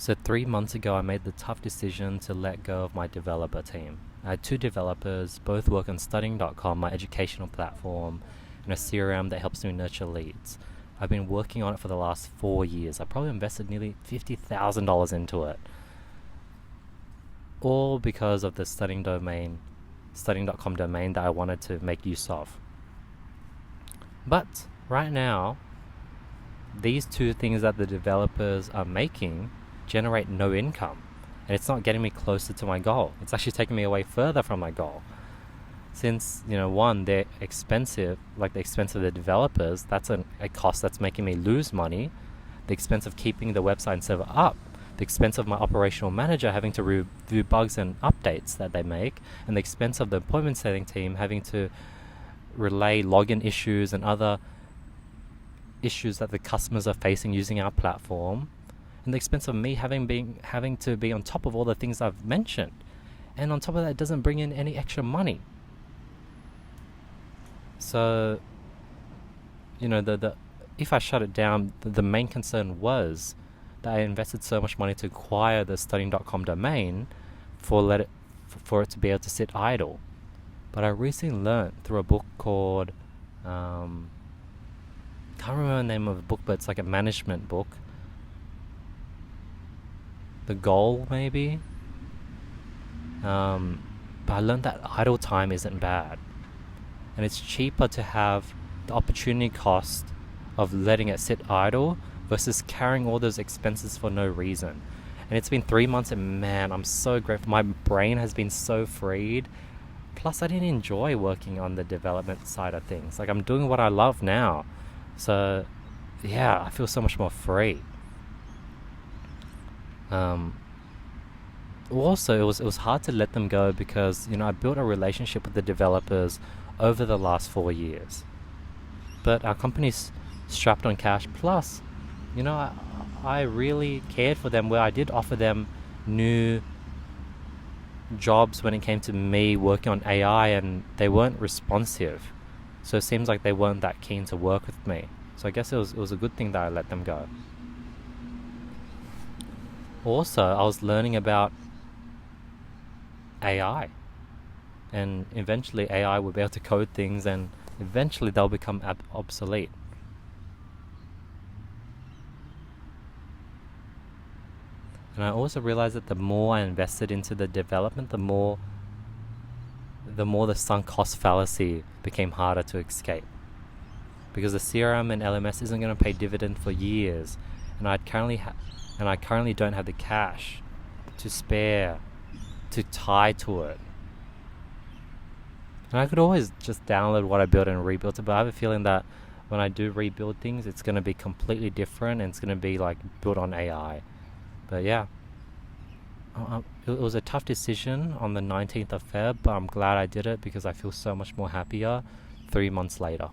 So 3 months ago, I made the tough decision to let go of my developer team. I had two developers, both work on studying.com, my educational platform, and a CRM that helps me nurture leads. I've been working on it for the last 4 years. I probably invested nearly $50,000 into it. All because of the studying.com domain that I wanted to make use of. But right now, these two things that the developers are making generate no income, and it's not getting me closer to my goal. It's actually taking me away further from my goal. Since, one, they're expensive, like the expense of the developers, that's a cost that's making me lose money. The expense of keeping the website and server up, the expense of my operational manager having to review bugs and updates that they make, and the expense of the appointment setting team having to relay login issues and other issues that the customers are facing using our platform, and the expense of me having to be on top of all the things I've mentioned. And on top of that, it doesn't bring in any extra money. So, if I shut it down, the main concern was that I invested so much money to acquire the studying.com domain for it to be able to sit idle. But I recently learned through a book called, can't remember the name of the book, but it's like a management book. The Goal, maybe. But I learned that idle time isn't bad. And it's cheaper to have the opportunity cost of letting it sit idle versus carrying all those expenses for no reason. And it's been 3 months, and man, I'm so grateful. My brain has been so freed. Plus, I didn't enjoy working on the development side of things. Like, I'm doing what I love now. So, yeah, I feel so much more free. Also, it was hard to let them go because, I built a relationship with the developers over the last 4 years. But our company's strapped on cash. Plus, I really cared for them, where I did offer them new jobs when it came to me working on AI, and they weren't responsive. So it seems like they weren't that keen to work with me. So I guess it was a good thing that I let them go. Also, I was learning about AI. And eventually AI will be able to code things, and eventually they'll become obsolete. And I also realized that the more I invested into the development, the more the sunk cost fallacy became harder to escape. Because the CRM and LMS isn't going to pay dividend for years, and I currently don't have the cash to spare to tie to it. And I could always just download what I built and rebuild it, but I have a feeling that when I do rebuild things, it's going to be completely different, and it's going to be like built on AI. But yeah, it was a tough decision on the 19th of Feb, but I'm glad I did it because I feel so much more happier 3 months later.